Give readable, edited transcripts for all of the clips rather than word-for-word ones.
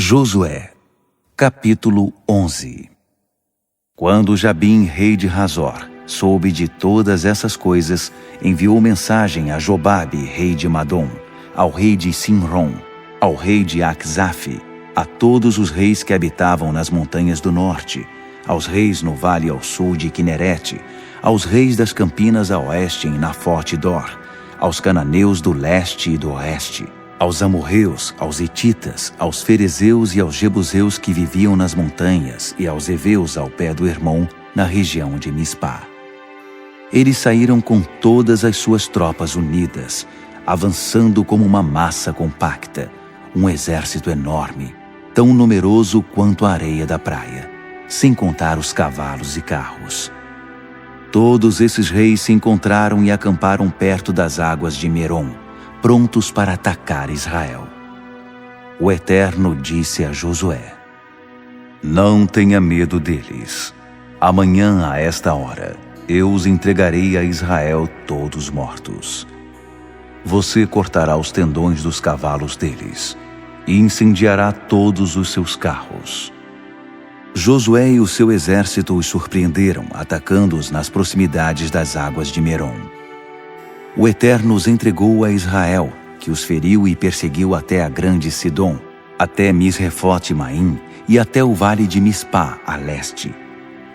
Josué, capítulo 11. Quando Jabim, rei de Hazor, soube de todas essas coisas, enviou mensagem a Jobabe, rei de Madom, ao rei de Simron, ao rei de Aczaf, a todos os reis que habitavam nas montanhas do norte, aos reis no vale ao sul de Quinerete, aos reis das campinas a oeste em Nafote Dor, aos cananeus do leste e do oeste, aos amorreus, aos hititas, aos ferezeus e aos jebuseus que viviam nas montanhas e aos heveus ao pé do Hermon, na região de Mispá. Eles saíram com todas as suas tropas unidas, avançando como uma massa compacta, um exército enorme, tão numeroso quanto a areia da praia, sem contar os cavalos e carros. Todos esses reis se encontraram e acamparam perto das águas de Merom, prontos para atacar Israel. O Eterno disse a Josué: Não tenha medo deles. Amanhã, a esta hora, eu os entregarei a Israel todos mortos. Você cortará os tendões dos cavalos deles e incendiará todos os seus carros. Josué e o seu exército os surpreenderam, atacando-os nas proximidades das águas de Merom. O Eterno os entregou a Israel, que os feriu e perseguiu até a grande Sidom, até Misrefote-Maim e até o vale de Mispá, a leste.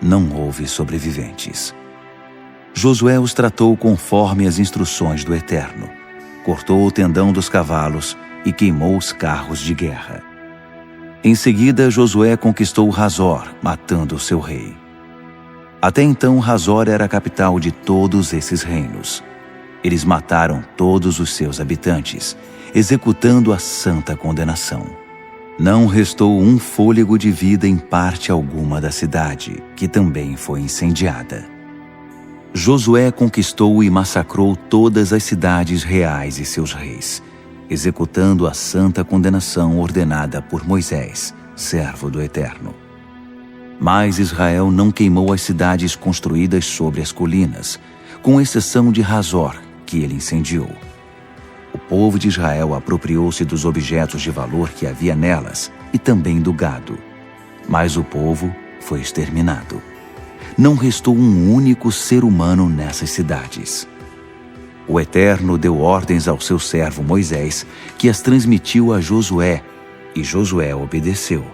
Não houve sobreviventes. Josué os tratou conforme as instruções do Eterno. Cortou o tendão dos cavalos e queimou os carros de guerra. Em seguida, Josué conquistou Hazor, matando seu rei. Até então, Hazor era a capital de todos esses reinos. Eles mataram todos os seus habitantes, executando a santa condenação. Não restou um fôlego de vida em parte alguma da cidade, que também foi incendiada. Josué conquistou e massacrou todas as cidades reais e seus reis, executando a santa condenação ordenada por Moisés, servo do Eterno. Mas Israel não queimou as cidades construídas sobre as colinas, com exceção de Hazor, que ele incendiou. O povo de Israel apropriou-se dos objetos de valor que havia nelas e também do gado. Mas o povo foi exterminado. Não restou um único ser humano nessas cidades. O Eterno deu ordens ao seu servo Moisés, que as transmitiu a Josué, e Josué obedeceu.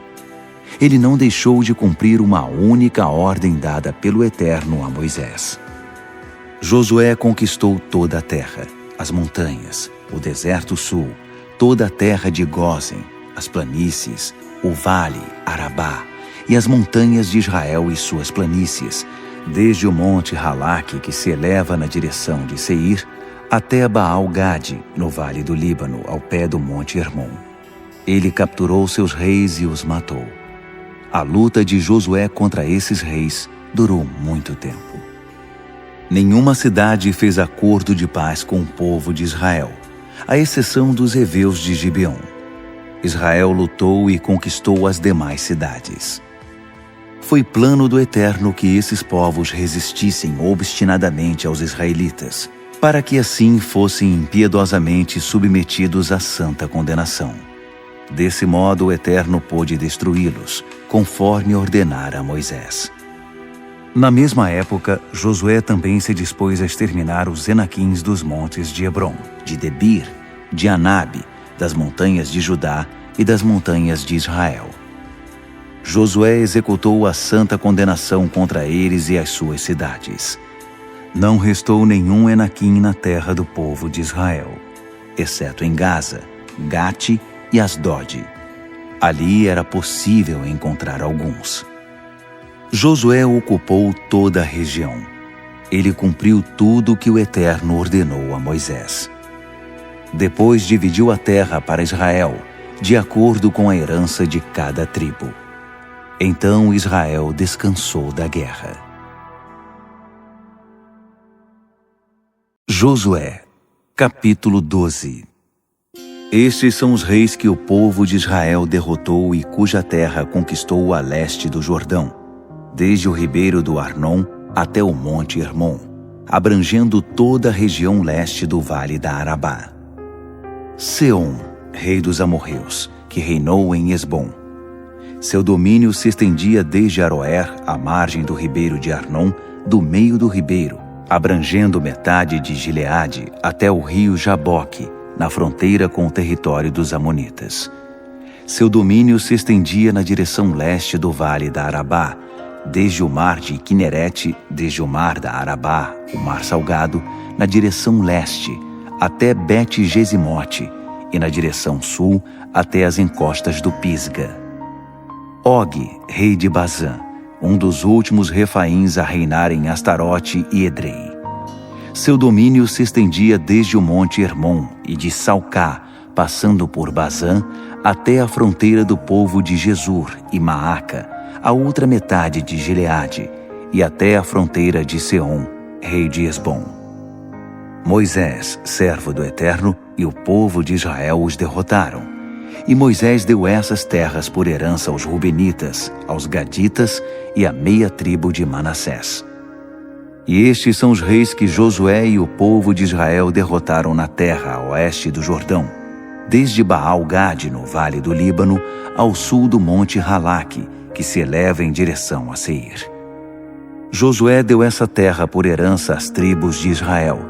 Ele não deixou de cumprir uma única ordem dada pelo Eterno a Moisés. Josué conquistou toda a terra, as montanhas, o deserto sul, toda a terra de Gósen, as planícies, o vale, Arabá, e as montanhas de Israel e suas planícies, desde o monte Halaque, que se eleva na direção de Seir, até Baal-Gade, no vale do Líbano, ao pé do monte Hermon. Ele capturou seus reis e os matou. A luta de Josué contra esses reis durou muito tempo. Nenhuma cidade fez acordo de paz com o povo de Israel, à exceção dos heveus de Gibeon. Israel lutou e conquistou as demais cidades. Foi plano do Eterno que esses povos resistissem obstinadamente aos israelitas, para que assim fossem impiedosamente submetidos à santa condenação. Desse modo o Eterno pôde destruí-los, conforme ordenara a Moisés. Na mesma época, Josué também se dispôs a exterminar os Enaquins dos montes de Hebrom, de Debir, de Anabe, das montanhas de Judá e das montanhas de Israel. Josué executou a santa condenação contra eles e as suas cidades. Não restou nenhum Enaquim na terra do povo de Israel, exceto em Gaza, Gate e Asdode. Ali era possível encontrar alguns. Josué ocupou toda a região. Ele cumpriu tudo o que o Eterno ordenou a Moisés. Depois dividiu a terra para Israel, de acordo com a herança de cada tribo. Então Israel descansou da guerra. Josué, capítulo 12. Estes são os reis que o povo de Israel derrotou e cuja terra conquistou a leste do Jordão, desde o ribeiro do Arnon até o monte Hermon, abrangendo toda a região leste do vale da Arabá. Seom, rei dos amorreus, que reinou em Hesbom, Seu domínio se estendia desde Aroer, à margem do ribeiro de Arnon, do meio do ribeiro, abrangendo metade de Gileade até o rio Jaboque, na fronteira com o território dos Amonitas. Seu domínio se estendia na direção leste do vale da Arabá, desde o mar de Quinerete, desde o mar da Arabá, o mar salgado, na direção leste, até Bet-Gesimote, e na direção sul, até as encostas do Pisga. Og, rei de Bazã, um dos últimos refaíns a reinar em Astarote e Edrei. Seu domínio se estendia desde o monte Hermon e de Salcá, passando por Bazã, até a fronteira do povo de Jesur e Maaca, a outra metade de Gileade, e até a fronteira de Seom, rei de Esbom. Moisés, servo do Eterno, e o povo de Israel os derrotaram. E Moisés deu essas terras por herança aos Rubenitas, aos Gaditas e à meia tribo de Manassés. E estes são os reis que Josué e o povo de Israel derrotaram na terra a oeste do Jordão, desde Baal-Gade, no vale do Líbano, ao sul do monte Halaque, que se eleva em direção a Seir. Josué deu essa terra por herança às tribos de Israel,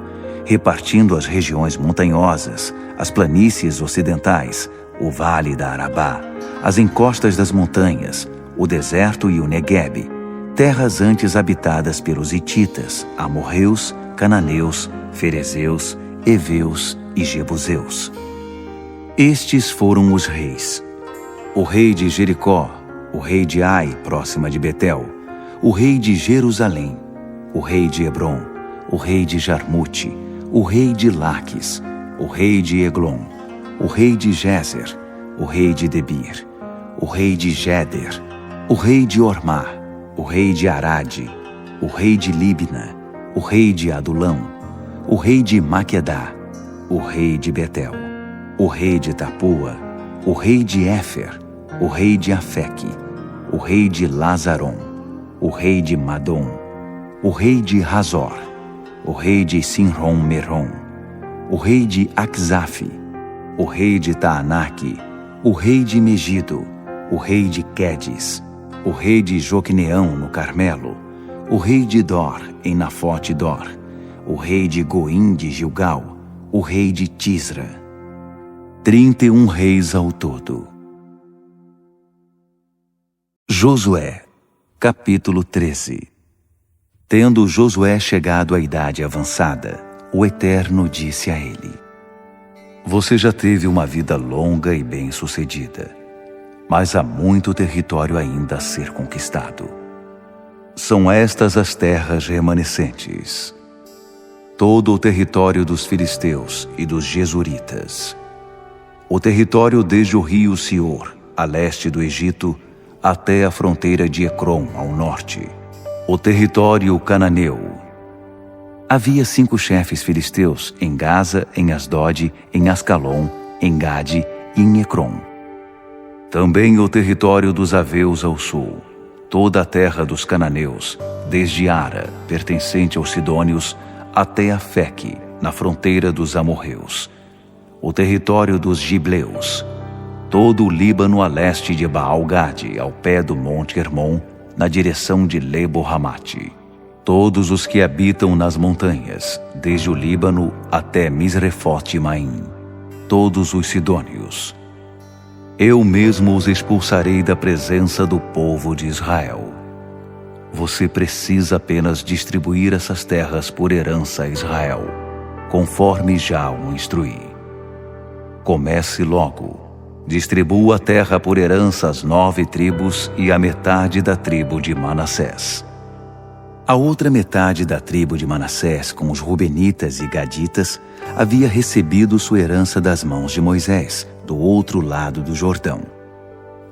repartindo as regiões montanhosas, as planícies ocidentais, o vale da Arabá, as encostas das montanhas, o deserto e o Neguebe, terras antes habitadas pelos hititas, amorreus, cananeus, ferezeus, heveus e jebuseus. Estes foram os reis: o rei de Jericó, o rei de Ai, próxima de Betel, o rei de Jerusalém, o rei de Hebron, o rei de Jarmute, o rei de Laques, o rei de Eglon, o rei de Gezer, o rei de Debir, o rei de Geder, o rei de Ormá, o rei de Arade, o rei de Libna, o rei de Adulão, o rei de Maquedá, o rei de Betel, o rei de Tapua, o rei de Éfer, o rei de Afeque, o rei de Lazaron, o rei de Madom, o rei de Razor, o rei de Sinrom-Merom, o rei de Axaf, o rei de Taanaque, o rei de Megido, o rei de Quedes, o rei de Joqueneão no Carmelo, o rei de Dor em Nafote-Dor, o rei de Goim de Gilgal, o rei de Tisra. 31 reis ao todo. Josué, capítulo 13. Tendo Josué chegado à idade avançada, o Eterno disse a ele: Você já teve uma vida longa e bem-sucedida, mas há muito território ainda a ser conquistado. São estas as terras remanescentes: todo o território dos filisteus e dos jesuritas, o território desde o rio Sior, a leste do Egito, até a fronteira de Ecrom, ao norte, o território cananeu. Havia 5 chefes filisteus em Gaza, em Asdod, em Ascalon, em Gade e em Ecrom. Também o território dos aveus ao sul, toda a terra dos cananeus, desde Ara, pertencente aos sidônios, até Afeque, na fronteira dos amorreus. O território dos gibleus, todo o Líbano a leste de Baal-Gade, ao pé do monte Hermon, na direção de Lebo-Hamate. Todos os que habitam nas montanhas, desde o Líbano até Misrefote-Maim, todos os sidônios. Eu mesmo os expulsarei da presença do povo de Israel. Você precisa apenas distribuir essas terras por herança a Israel, conforme já o instruí. Comece logo. Distribua a terra por herança às 9 tribos e a metade da tribo de Manassés. A outra metade da tribo de Manassés, com os Rubenitas e Gaditas, havia recebido sua herança das mãos de Moisés, do outro lado do Jordão.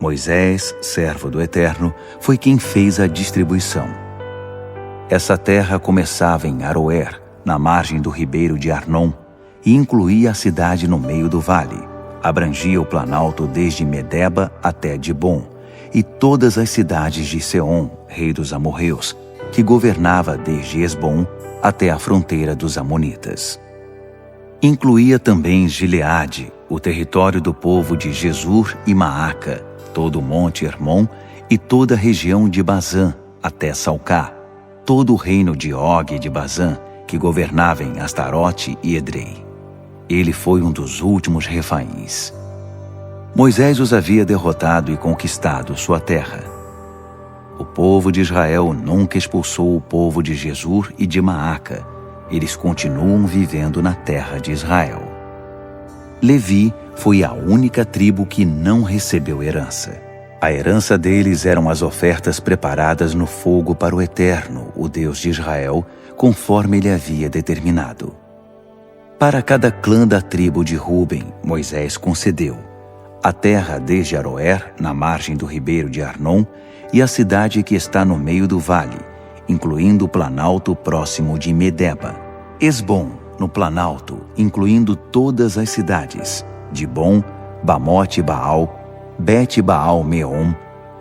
Moisés, servo do Eterno, foi quem fez a distribuição. Essa terra começava em Aroer, na margem do ribeiro de Arnon, e incluía a cidade no meio do vale. Abrangia o planalto desde Medeba até Dibom, e todas as cidades de Seom, rei dos amorreus, que governava desde Esbom até a fronteira dos amonitas. Incluía também Gileade, o território do povo de Jesur e Maaca, todo o monte Hermon e toda a região de Bazã, até Salcá, todo o reino de Og e de Bazã, que governava em Astarote e Edrei. Ele foi um dos últimos refaíns. Moisés os havia derrotado e conquistado sua terra. O povo de Israel nunca expulsou o povo de Jesur e de Maaca. Eles continuam vivendo na terra de Israel. Levi foi a única tribo que não recebeu herança. A herança deles eram as ofertas preparadas no fogo para o Eterno, o Deus de Israel, conforme ele havia determinado. Para cada clã da tribo de Ruben, Moisés concedeu a terra desde Aroer, na margem do ribeiro de Arnon, e a cidade que está no meio do vale, incluindo o planalto próximo de Medeba, Esbom, no planalto, incluindo todas as cidades, Dibom, Bamote Baal, Bet-Baal-Meom,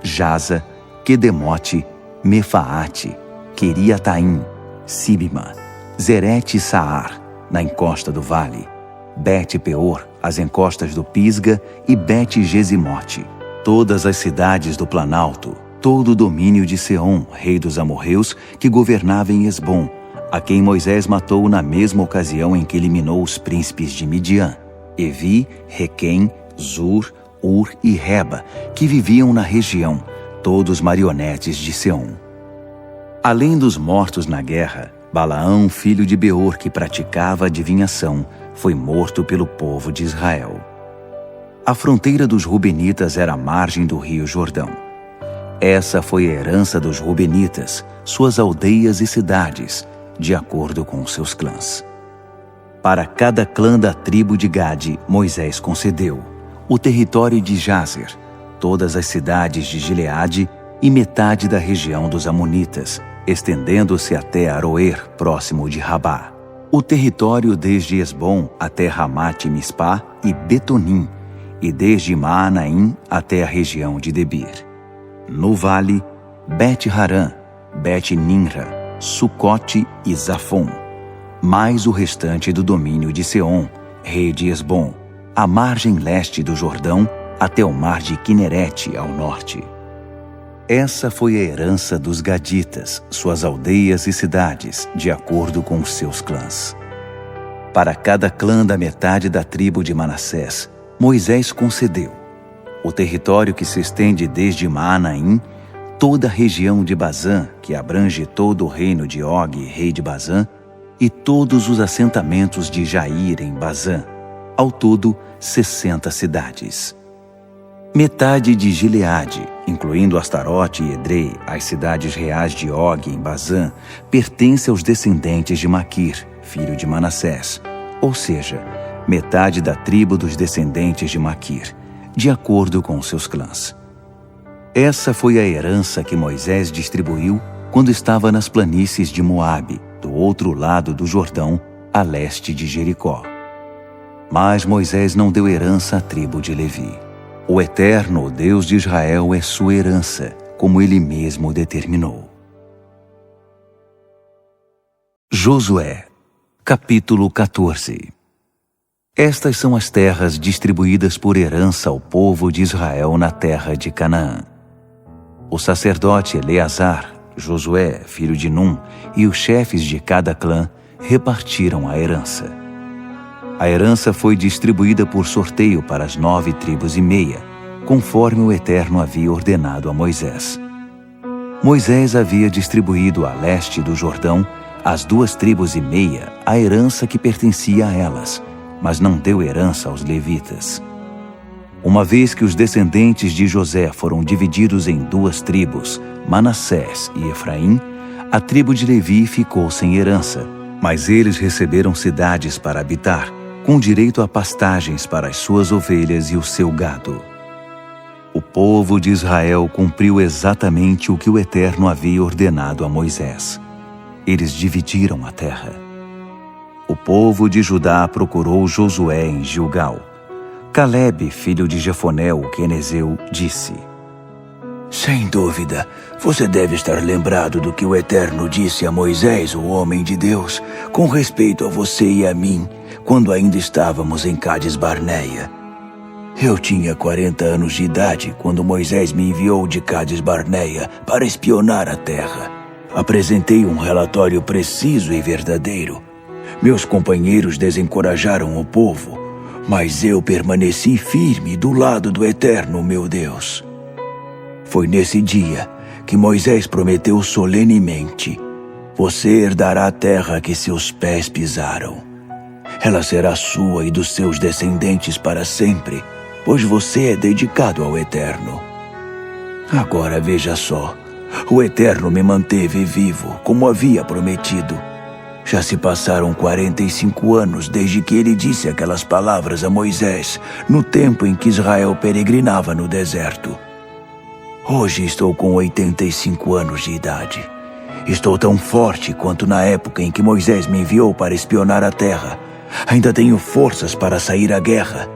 Jaza, Quedemote, Mefaate, Queriataim, Sibma, Zerete-Saar, na encosta do vale, Bet-Peor, as encostas do Pisga, e Bet-Gesimote, todas as cidades do planalto, todo o domínio de Seom, rei dos amorreus, que governava em Esbom, a quem Moisés matou na mesma ocasião em que eliminou os príncipes de Midian, Evi, Requém, Zur, Ur e Reba, que viviam na região, todos marionetes de Seom. Além dos mortos na guerra, Balaão, filho de Beor, que praticava adivinhação, foi morto pelo povo de Israel. A fronteira dos Rubenitas era a margem do rio Jordão. Essa foi a herança dos Rubenitas, suas aldeias e cidades, de acordo com seus clãs. Para cada clã da tribo de Gade, Moisés concedeu o território de Jazer, todas as cidades de Gileade e metade da região dos Amonitas, estendendo-se até Aroer, próximo de Rabá. O território desde Esbom até Ramate-Mispá e Betonim, e desde Maanaim até a região de Debir. No vale, Bet-Harã, Bet-Nimra, Sucote e Zafon, mais o restante do domínio de Seom, rei de Esbom, a margem leste do Jordão até o mar de Quinerete ao norte. Essa foi a herança dos Gaditas, suas aldeias e cidades, de acordo com os seus clãs. Para cada clã da metade da tribo de Manassés, Moisés concedeu o território que se estende desde Maanaim, toda a região de Bazã, que abrange todo o reino de Og, rei de Bazã, e todos os assentamentos de Jair em Bazã, ao todo 60 cidades. Metade de Gileade, incluindo Astarote e Edrei, as cidades reais de Og em Bazã, pertence aos descendentes de Maquir, filho de Manassés, ou seja, metade da tribo dos descendentes de Maquir, de acordo com seus clãs. Essa foi a herança que Moisés distribuiu quando estava nas planícies de Moabe, do outro lado do Jordão, a leste de Jericó. Mas Moisés não deu herança à tribo de Levi. O Eterno, o Deus de Israel, é sua herança, como ele mesmo determinou. Josué, capítulo 14. Estas são as terras distribuídas por herança ao povo de Israel na terra de Canaã. O sacerdote Eleazar, Josué, filho de Num, e os chefes de cada clã repartiram a herança. A herança foi distribuída por sorteio para as 9 tribos e meia, conforme o Eterno havia ordenado a Moisés. Moisés havia distribuído a leste do Jordão, às 2 tribos e meia, a herança que pertencia a elas, mas não deu herança aos levitas. Uma vez que os descendentes de José foram divididos em 2 tribos, Manassés e Efraim, a tribo de Levi ficou sem herança, mas eles receberam cidades para habitar, com direito a pastagens para as suas ovelhas e o seu gado. O povo de Israel cumpriu exatamente o que o Eterno havia ordenado a Moisés. Eles dividiram a terra. O povo de Judá procurou Josué em Gilgal. Calebe, filho de Jefoné, o quenezeu, disse: Sem dúvida, você deve estar lembrado do que o Eterno disse a Moisés, o homem de Deus, com respeito a você e a mim, quando ainda estávamos em Cades Barneia. Eu tinha 40 anos de idade quando Moisés me enviou de Cádiz Barneia para espionar a terra. Apresentei um relatório preciso e verdadeiro. Meus companheiros desencorajaram o povo, mas eu permaneci firme do lado do Eterno, meu Deus. Foi nesse dia que Moisés prometeu solenemente: você herdará a terra que seus pés pisaram. Ela será sua e dos seus descendentes para sempre, pois você é dedicado ao Eterno. Agora veja só, o Eterno me manteve vivo, como havia prometido. Já se passaram 45 anos desde que ele disse aquelas palavras a Moisés, no tempo em que Israel peregrinava no deserto. Hoje estou com 85 anos de idade. Estou tão forte quanto na época em que Moisés me enviou para espionar a terra. Ainda tenho forças para sair à guerra.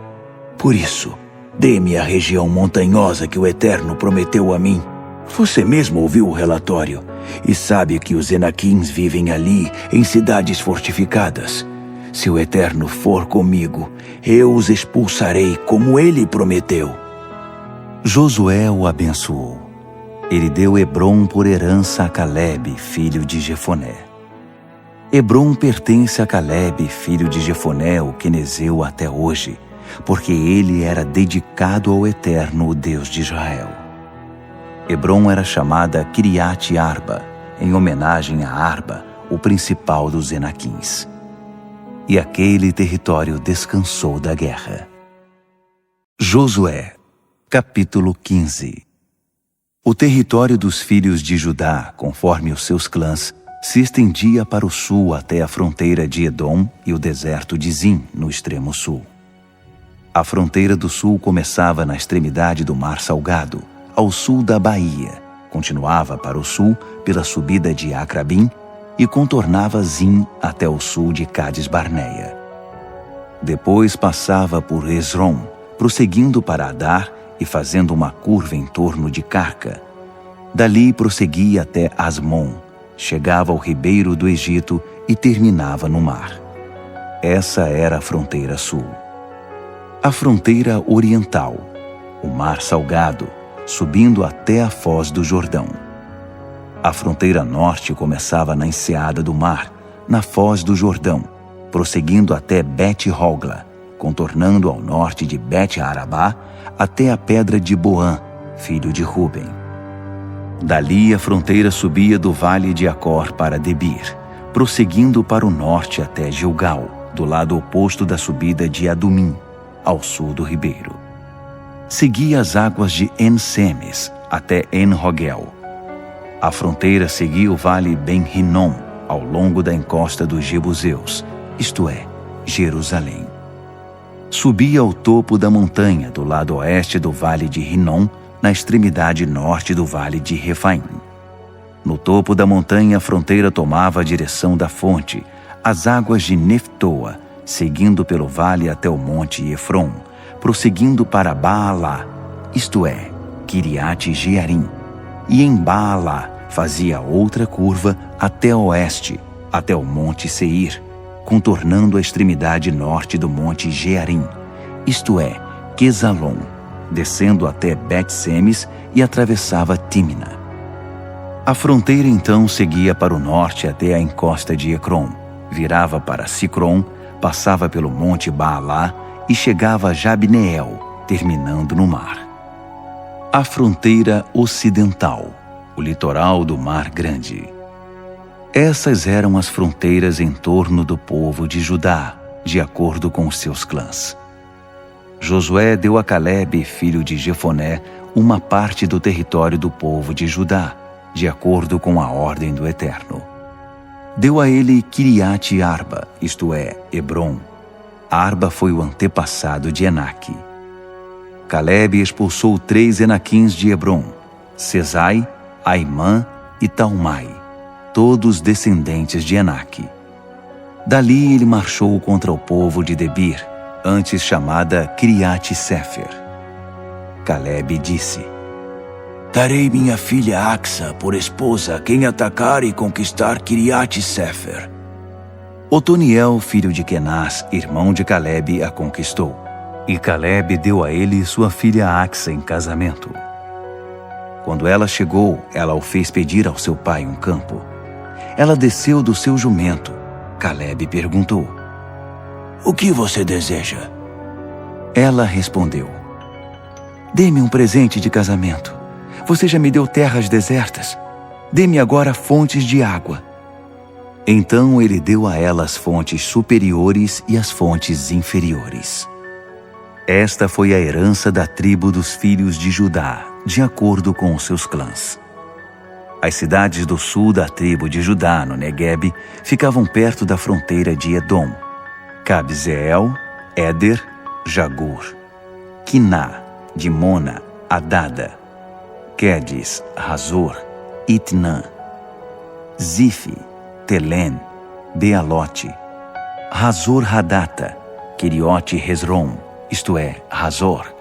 Por isso, dê-me a região montanhosa que o Eterno prometeu a mim. Você mesmo ouviu o relatório e sabe que os Enaquins vivem ali, em cidades fortificadas. Se o Eterno for comigo, eu os expulsarei como ele prometeu. Josué o abençoou. Ele deu Hebrom por herança a Calebe, filho de Jefoné. Hebrom pertence a Calebe, filho de Jefoné, o quenezeu, até hoje, porque ele era dedicado ao Eterno, o Deus de Israel. Hebrom era chamada Kiriat Arba, em homenagem a Arba, o principal dos Enaquins. E aquele território descansou da guerra. Josué, capítulo 15. O território dos filhos de Judá, conforme os seus clãs, se estendia para o sul até a fronteira de Edom e o deserto de Zin, no extremo sul. A fronteira do sul começava na extremidade do Mar Salgado, ao sul da Baía, continuava para o sul pela subida de Acrabim e contornava Zin até o sul de Cádiz Barneia. Depois passava por Esrom, prosseguindo para Adar e fazendo uma curva em torno de Carca. Dali prosseguia até Asmon, chegava ao ribeiro do Egito e terminava no mar. Essa era a fronteira sul. A fronteira oriental, o Mar Salgado, subindo até a foz do Jordão. A fronteira norte começava na enseada do mar, na foz do Jordão, prosseguindo até Bet-Hogla, contornando ao norte de Bet-Arabá até a pedra de Boã, filho de Ruben. Dali a fronteira subia do vale de Acor para Debir, prosseguindo para o norte até Gilgal, do lado oposto da subida de Adumim, ao sul do ribeiro. Seguia as águas de En-Semes até En-Rogel. A fronteira seguia o vale Ben-Hinnom, ao longo da encosta dos Jebuseus, isto é, Jerusalém. Subia ao topo da montanha do lado oeste do vale de Hinnom, na extremidade norte do vale de Refaim. No topo da montanha a fronteira tomava a direção da fonte, as águas de Neftoa, seguindo pelo vale até o monte Efron, prosseguindo para Baalá, isto é, Kiriat Jearim, e em Baalá fazia outra curva até oeste, até o monte Seir, contornando a extremidade norte do monte Jearim, isto é, Quesalon, descendo até Bet-Semes e atravessava Tímina. A fronteira então seguia para o norte até a encosta de Ecrom, virava para Sicrom, passava pelo monte Baalá e chegava a Jabneel, terminando no mar. A fronteira ocidental, o litoral do Mar Grande. Essas eram as fronteiras em torno do povo de Judá, de acordo com os seus clãs. Josué deu a Calebe, filho de Jefoné, uma parte do território do povo de Judá, de acordo com a ordem do Eterno. Deu a ele Kiriat Arba, isto é, Hebrom. Arba foi o antepassado de Enaque. Calebe expulsou 3 Enaquins de Hebrom, Sesai, Aimã e Talmai, todos descendentes de Enaque. Dali ele marchou contra o povo de Debir, antes chamada Kiriat Sefer. Calebe disse: darei minha filha Axa por esposa a quem atacar e conquistar Kiriat Sefer. Otoniel, filho de Kenaz, irmão de Calebe, a conquistou. E Caleb deu a ele sua filha Axa em casamento. Quando ela chegou, ela o fez pedir ao seu pai um campo. Ela desceu do seu jumento. Caleb perguntou: O que você deseja? Ela respondeu: Dê-me um presente de casamento. Você já me deu terras desertas. Dê-me agora fontes de água. Então ele deu a ela as fontes superiores e as fontes inferiores. Esta foi a herança da tribo dos filhos de Judá, de acordo com os seus clãs. As cidades do sul da tribo de Judá, no Neguebe, ficavam perto da fronteira de Edom: Cabzeel, Éder, Jagur, Quiná, Dimona, Adada, Quedes, Razor, Itnã, Zife, Telém, Bealote, Razor Hadata, Queriote Hezron, isto é, Razor,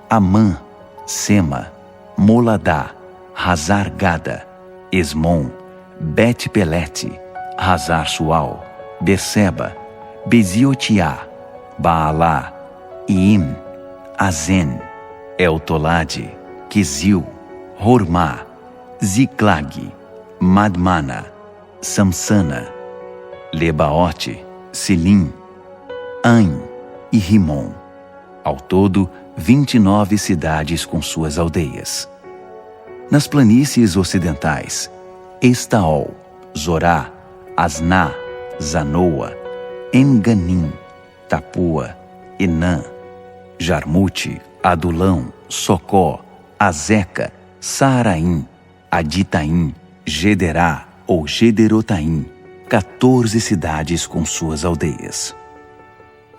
Amã, Sema, Moladá, Hazar Gada, Esmon, Bet-Pelete, Hazar Sual, Berseba, Beziotiá, Baalá, Iim, Azen, Eltolade, Quizil, Hormá, Ziclag, Madmana, Samsana, Lebaote, Silim, Ain e Rimon. Ao todo, 29 cidades com suas aldeias. Nas planícies ocidentais, Estaol, Zorá, Asná, Zanoa, Enganim, Tapua, Enã, Jarmute, Adulão, Socó, Azeca, Saaraim, Aditaim, Gederá ou Gederotaim, 14 cidades com suas aldeias.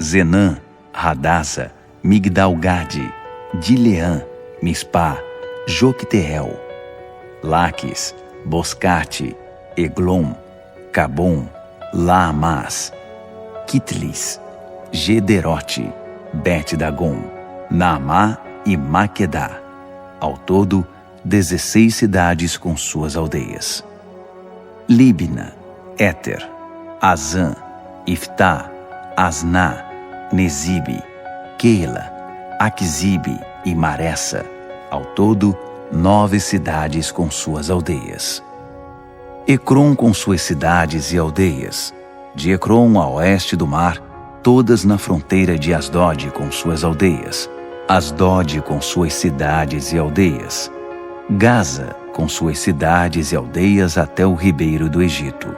Zenã, Hadassa, Migdal-Gade, Dileã, Mispá, Jocteel, Laques, Boscate, Eglon, Cabom, Laamás, Kitlis, Gederote, Bet-Dagon, Naamá e Maquedá. Ao todo, 16 cidades com suas aldeias. Líbina, Éter, Azã, Iftá, Asná, Nezibe, Keila, Aquisibe e Maressa. Ao todo, 9 cidades com suas aldeias. Ecrom com suas cidades e aldeias. De Ecrom a oeste do mar, todas na fronteira de Asdod com suas aldeias. Asdod com suas cidades e aldeias. Gaza com suas cidades e aldeias até o ribeiro do Egito.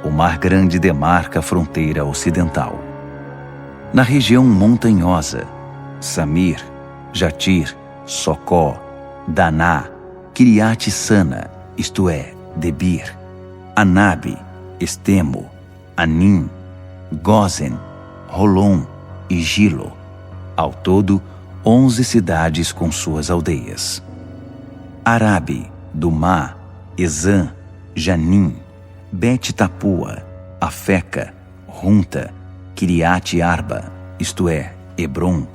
O Mar Grande demarca a fronteira ocidental. Na região montanhosa, Samir, Jatir, Socó, Daná, Kiriat-Sana, isto é, Debir, Anabe, Estemo, Anim, Gozen, Rolon e Gilo. Ao todo, 11 cidades com suas aldeias. Arabe, Dumá, Ezã, Janim, Bet-Tapua, Afeca, Runta, Kiriat-Arba, isto é, Hebron,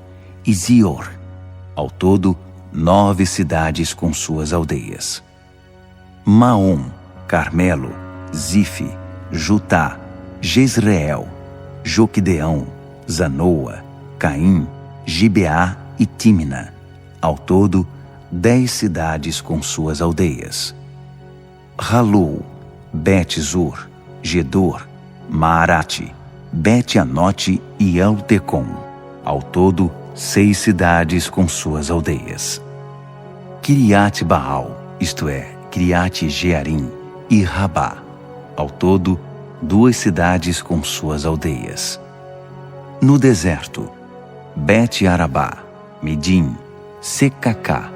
e Zior. Ao todo, 9 cidades com suas aldeias. Maom, Carmelo, Zife, Jutá, Jezreel, Joquedeão, Zanoa, Caim, Gibeá e Tímina. Ao todo, 10 cidades com suas aldeias. Halul, Bet-Zur, Gedor, Maarate, Bet-Anote e Eltecom. Ao todo, 6 cidades com suas aldeias. Kiriat-Baal, isto é, Kiriat-Jearim e Rabá. Ao todo, 2 cidades com suas aldeias. No deserto, Bet-Arabá, Medim, Secacá,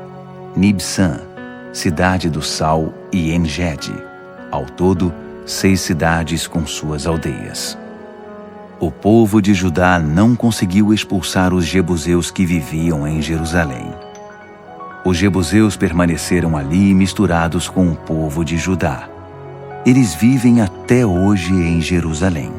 Nibsã, Cidade do Sal e Engede. Ao todo, 6 cidades com suas aldeias. O povo de Judá não conseguiu expulsar os jebuseus que viviam em Jerusalém. Os jebuseus permaneceram ali misturados com o povo de Judá. Eles vivem até hoje em Jerusalém.